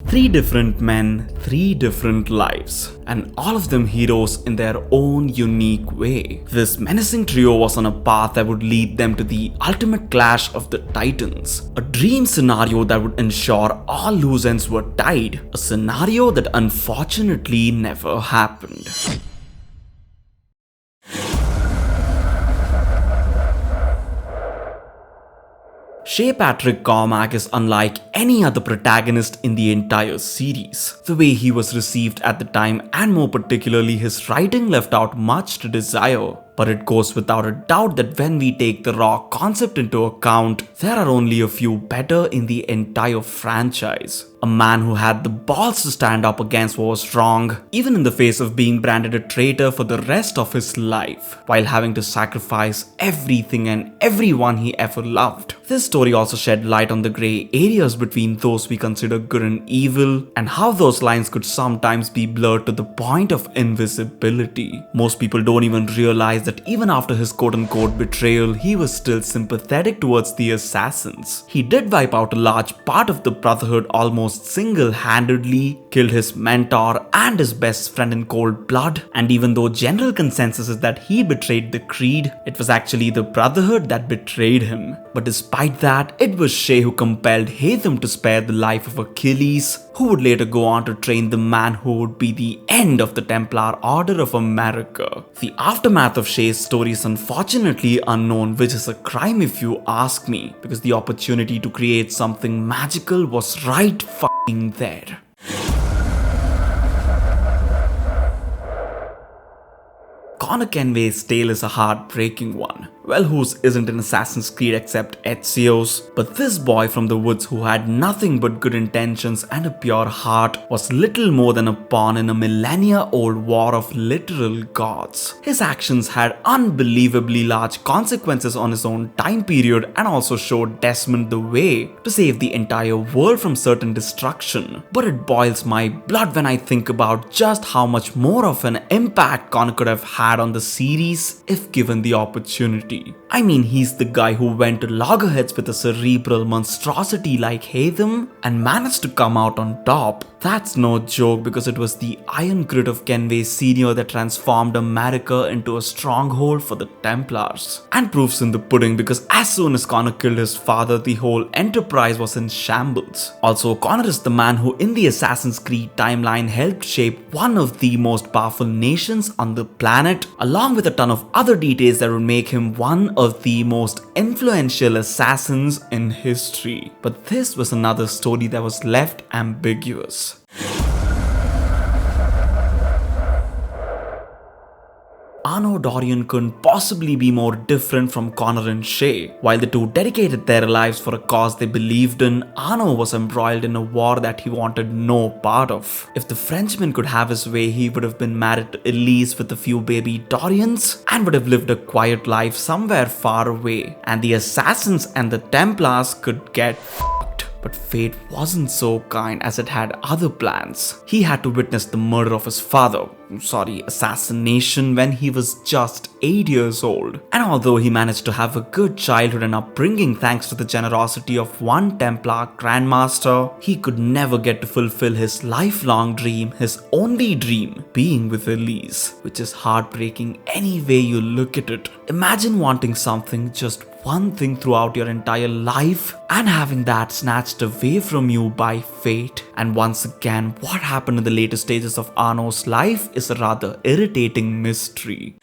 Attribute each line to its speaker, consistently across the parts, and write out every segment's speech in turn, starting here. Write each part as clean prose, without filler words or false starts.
Speaker 1: 3 different men, 3 different lives, and all of them heroes in their own unique way. This menacing trio was on a path that would lead them to the ultimate clash of the titans. A dream scenario that would ensure all loose ends were tied. A scenario that unfortunately never happened. Shay Cormac is unlike any other protagonist in the entire series. The way he was received at the time, and more particularly his writing, left out much to desire. But it goes without a doubt that when we take the raw concept into account, there are only a few better in the entire franchise. A man who had the balls to stand up against what was wrong, even in the face of being branded a traitor for the rest of his life, while having to sacrifice everything and everyone he ever loved. This story also shed light on the grey areas between those we consider good and evil, and how those lines could sometimes be blurred to the point of invisibility. Most people don't even realize that even after his quote-unquote betrayal, he was still sympathetic towards the assassins. He did wipe out a large part of the Brotherhood almost single-handedly, killed his mentor and his best friend in cold blood, and even though general consensus is that he betrayed the Creed, it was actually the Brotherhood that betrayed him. But despite that, it was Shay who compelled Haytham to spare the life of Achilles, who would later go on to train the man who would be the end of the Templar Order of America. The aftermath of Shay's story is unfortunately unknown, which is a crime if you ask me, because the opportunity to create something magical was right f***ing there. Connor Kenway's tale is a heartbreaking one. Well, whose isn't an Assassin's Creed except Ezio's? But this boy from the woods who had nothing but good intentions and a pure heart was little more than a pawn in a millennia-old war of literal gods. His actions had unbelievably large consequences on his own time period, and also showed Desmond the way to save the entire world from certain destruction. But it boils my blood when I think about just how much more of an impact Connor could have had on the series if given the opportunity. I mean, he's the guy who went to loggerheads with a cerebral monstrosity like Haytham and managed to come out on top. That's no joke, because it was the iron grit of Kenway Sr. that transformed America into a stronghold for the Templars. And proof's in the pudding, because as soon as Connor killed his father, the whole enterprise was in shambles. Also, Connor is the man who in the Assassin's Creed timeline helped shape one of the most powerful nations on the planet, along with a ton of other details that would make him one of the most influential assassins in history. But this was another story that was left ambiguous. Arno Dorian couldn't possibly be more different from Connor and Shay. While the two dedicated their lives for a cause they believed in, Arno was embroiled in a war that he wanted no part of. If the Frenchman could have his way, he would have been married to Elise with a few baby Dorians and would have lived a quiet life somewhere far away. And the Assassins and the Templars could get f***ed. But fate wasn't so kind, as it had other plans. He had to witness the murder of his father, assassination, when he was just 8 years old. And although he managed to have a good childhood and upbringing thanks to the generosity of one Templar Grandmaster, he could never get to fulfill his lifelong dream, his only dream, being with Elise, which is heartbreaking any way you look at it. Imagine wanting something, just one thing throughout your entire life, and having that snatched away from you by fate. And once again, what happened in the later stages of Arno's life is a rather irritating mystery.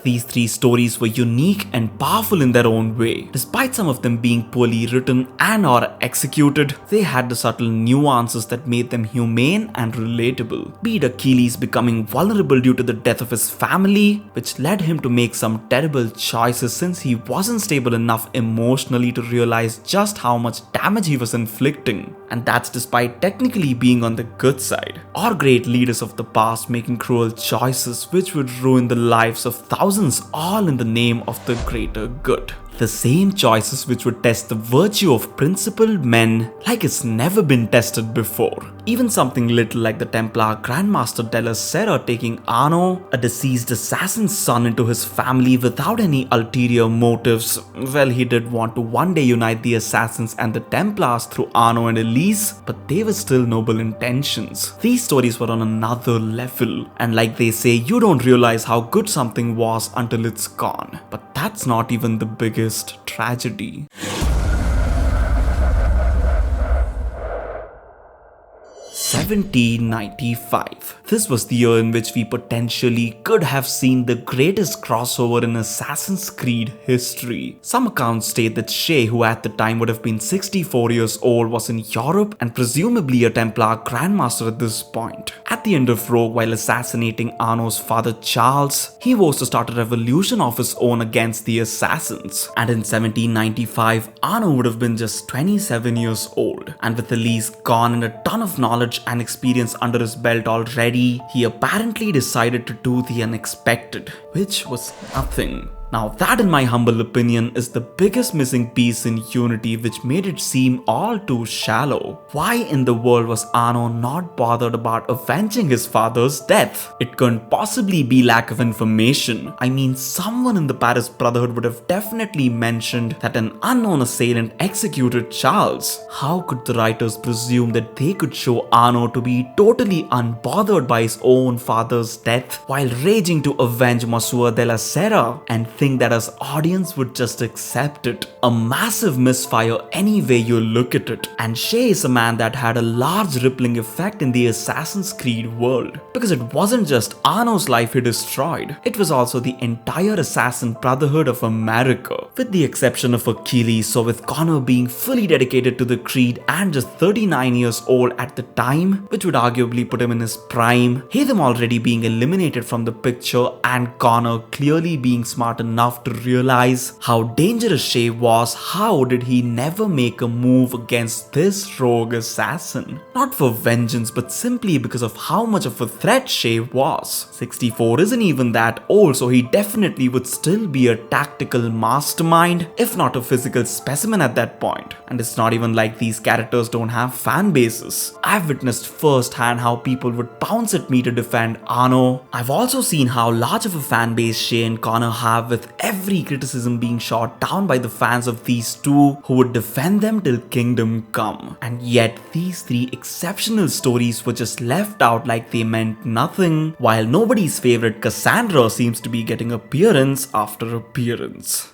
Speaker 1: These 3 stories were unique and powerful in their own way. Despite some of them being poorly written and or executed, they had the subtle nuances that made them humane and relatable. Be it Achilles becoming vulnerable due to the death of his family, which led him to make some terrible choices since he wasn't stable enough emotionally to realize just how much damage he was inflicting. And that's despite technically being on the good side. Or great leaders of the past making cruel choices which would ruin the lives of thousands, all in the name of the greater good. The same choices which would test the virtue of principled men like it's never been tested before. Even something little like the Templar Grandmaster de la Serra taking Arno, a deceased assassin's son, into his family without any ulterior motives. Well, he did want to one day unite the assassins and the Templars through Arno and Elise, but they were still noble intentions. These stories were on another level, and like they say, you don't realize how good something was until it's gone. But that's not even the biggest tragedy. 1795. This was the year in which we potentially could have seen the greatest crossover in Assassin's Creed history. Some accounts state that Shay, who at the time would have been 64 years old, was in Europe and presumably a Templar Grandmaster at this point. At the end of Rogue, while assassinating Arno's father Charles, he was to start a revolution of his own against the assassins. And in 1795, Arno would have been just 27 years old. And with Elise gone and a ton of knowledge and experience under his belt already, he apparently decided to do the unexpected, which was nothing. Now that, in my humble opinion, is the biggest missing piece in Unity, which made it seem all too shallow. Why in the world was Arno not bothered about avenging his father's death? It couldn't possibly be lack of information. I mean, someone in the Paris Brotherhood would have definitely mentioned that an unknown assailant executed Charles. How could the writers presume that they could show Arno to be totally unbothered by his own father's death while raging to avenge Monsieur de la Serra and think that as audience would just accept it? A massive misfire any way you look at it. And Shay is a man that had a large rippling effect in the Assassin's Creed world, because it wasn't just Arno's life he destroyed, it was also the entire Assassin Brotherhood of America, with the exception of Achilles. So with Connor being fully dedicated to the Creed and just 39 years old at the time, which would arguably put him in his prime, Haytham already being eliminated from the picture, and Connor clearly being smart enough to realize how dangerous Shay was, how did he never make a move against this rogue assassin? Not for vengeance, but simply because of how much of a threat Shay was. 64 isn't even that old, so he definitely would still be a tactical mastermind, if not a physical specimen at that point. And it's not even like these characters don't have fan bases. I've witnessed firsthand how people would pounce at me to defend Arno. I've also seen how large of a fan base Shay and Connor have, with every criticism being shot down by the fans of these two, who would defend them till kingdom come. And yet these three exceptional stories were just left out like they meant nothing, while nobody's favorite Kassandra seems to be getting appearance after appearance.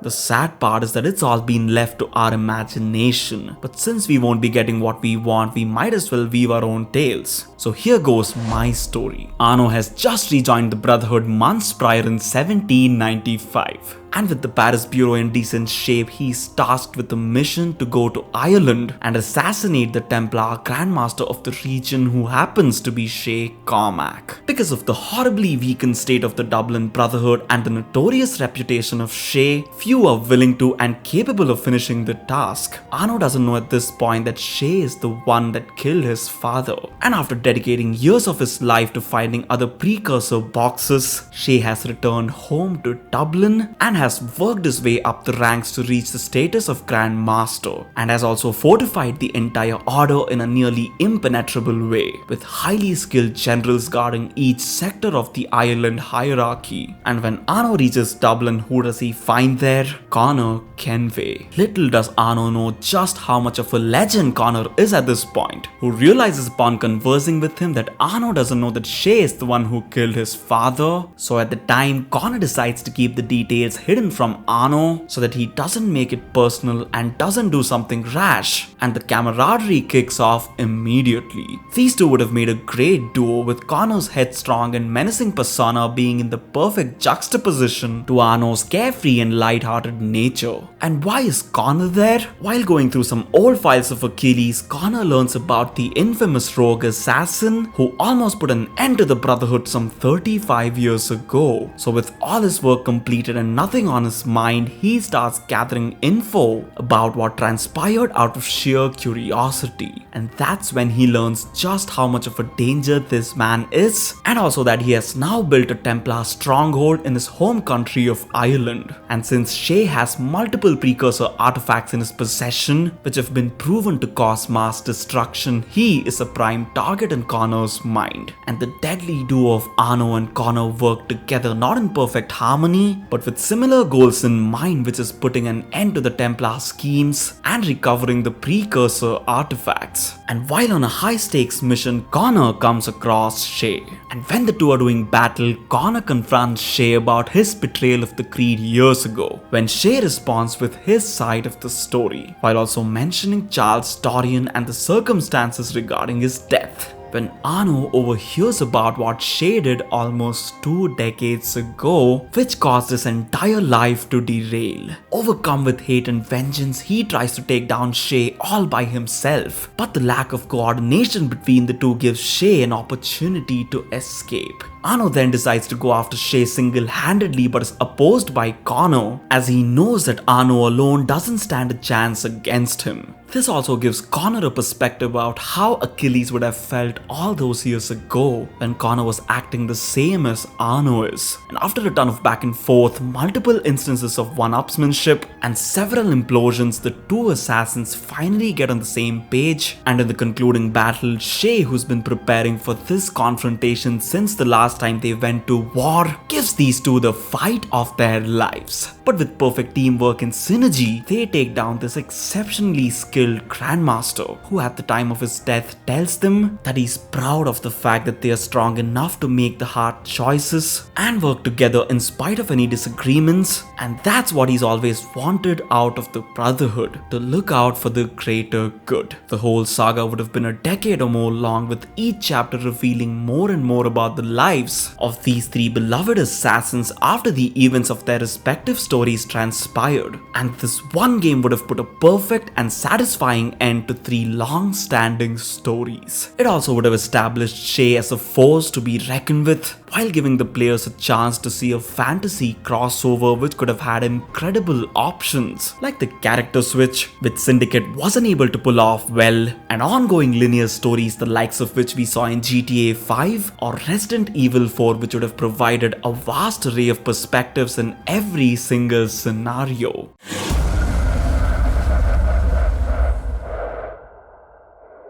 Speaker 1: The sad part is that it's all been left to our imagination, but since we won't be getting what we want, we might as well weave our own tales. So here goes my story. Arno has just rejoined the Brotherhood months prior in 1795. And with the Paris Bureau in decent shape, he's tasked with a mission to go to Ireland and assassinate the Templar Grandmaster of the region, who happens to be Shay Cormac. Because of the horribly weakened state of the Dublin Brotherhood and the notorious reputation of Shay, few are willing to and capable of finishing the task. Arno doesn't know at this point that Shay is the one that killed his father. And after dedicating years of his life to finding other precursor boxes, Shay has returned home to Dublin and has worked his way up the ranks to reach the status of Grand Master, and has also fortified the entire order in a nearly impenetrable way, with highly skilled generals guarding each sector of the Ireland hierarchy. And when Arno reaches Dublin, who does he find there? Connor Kenway. Little does Arno know just how much of a legend Connor is at this point, who realizes upon conversing with him that Arno doesn't know that Shay is the one who killed his father. So at the time, Connor decides to keep the details hidden from Arno so that he doesn't make it personal and doesn't do something rash, and the camaraderie kicks off immediately. These two would have made a great duo, with Connor's headstrong and menacing persona being in the perfect juxtaposition to Arno's carefree and light-hearted nature. And why is Connor there? While going through some old files of Achilles, Connor learns about the infamous rogue assassin who almost put an end to the Brotherhood some 35 years ago. So with all his work completed and nothing nothing on his mind, he starts gathering info about what transpired out of sheer curiosity. And that's when he learns just how much of a danger this man is, and also that he has now built a Templar stronghold in his home country of Ireland. And since Shay has multiple precursor artifacts in his possession, which have been proven to cause mass destruction, he is a prime target in Connor's mind. And the deadly duo of Arno and Connor work together not in perfect harmony, but with similar goals in mind, which is putting an end to the Templar schemes and recovering the precursor artifacts. And while on a high stakes mission, Connor comes across Shay. And when the two are doing battle, Connor confronts Shay about his betrayal of the Creed years ago, when Shay responds with his side of the story, while also mentioning Charles Dorian and the circumstances regarding his death. When Arno overhears about what Shay did almost 2 decades ago, which caused his entire life to derail. Overcome with hate and vengeance, he tries to take down Shay all by himself, but the lack of coordination between the two gives Shay an opportunity to escape. Arno then decides to go after Shay single-handedly, but is opposed by Connor, as he knows that Arno alone doesn't stand a chance against him. This also gives Connor a perspective about how Achilles would have felt all those years ago when Connor was acting the same as Arno is. And after a ton of back and forth, multiple instances of one-upsmanship, and several implosions, the two assassins finally get on the same page. And in the concluding battle, Shay, who's been preparing for this confrontation since the last time they went to war, gives these two the fight of their lives. But with perfect teamwork and synergy, they take down this exceptionally skilled Grandmaster, who at the time of his death tells them that he's proud of the fact that they are strong enough to make the hard choices and work together in spite of any disagreements. And that's what he's always wanted out of the Brotherhood, to look out for the greater good. The whole saga would have been a decade or more long, with each chapter revealing more and more about the lives of these three beloved assassins after the events of their respective stories transpired. And this one game would have put a perfect and satisfying end to 3 long-standing stories. It also would have established Shay as a force to be reckoned with, while giving the players a chance to see a fantasy crossover which could have had incredible options, like the character switch, which Syndicate wasn't able to pull off well, and ongoing linear stories the likes of which we saw in GTA 5 or Resident Evil 4, which would have provided a vast array of perspectives in every single scenario.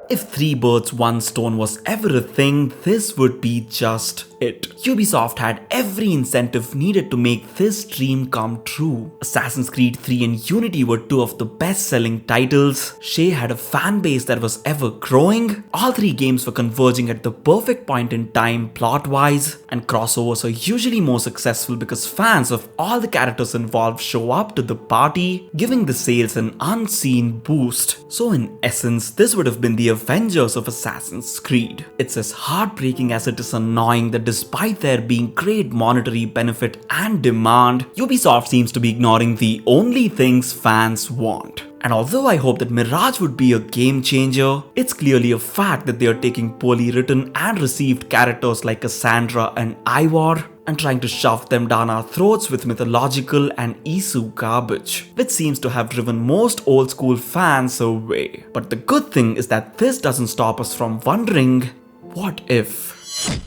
Speaker 1: If 3 birds, 1 stone was ever a thing, this would be just it. Ubisoft had every incentive needed to make this dream come true. Assassin's Creed 3 and Unity were 2 of the best-selling titles. Shay had a fan base that was ever growing. All 3 games were converging at the perfect point in time plot-wise, and crossovers are usually more successful because fans of all the characters involved show up to the party, giving the sales an unseen boost. So in essence, this would have been the Avengers of Assassin's Creed. It's as heartbreaking as it is annoying that despite there being great monetary benefit and demand, Ubisoft seems to be ignoring the only things fans want. And although I hope that Mirage would be a game changer, it's clearly a fact that they are taking poorly written and received characters like Kassandra and Eivor and trying to shove them down our throats with mythological and Isu garbage, which seems to have driven most old school fans away. But the good thing is that this doesn't stop us from wondering, what if?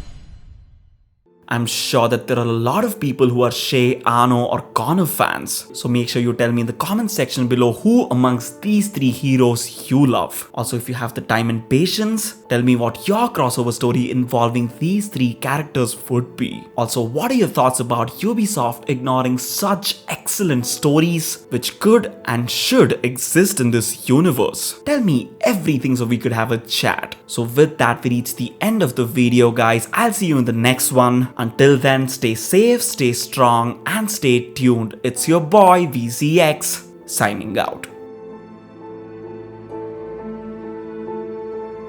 Speaker 1: I'm sure that there are a lot of people who are Shay, Arno or Connor fans, so make sure you tell me in the comment section below who amongst these 3 heroes you love. Also, if you have the time and patience, tell me what your crossover story involving these 3 characters would be. Also, what are your thoughts about Ubisoft ignoring such excellent stories which could and should exist in this universe? Tell me everything so we could have a chat. So with that, we reach the end of the video, guys. I'll see you in the next one. Until then, stay safe, stay strong, and stay tuned. It's your boy VZX signing out.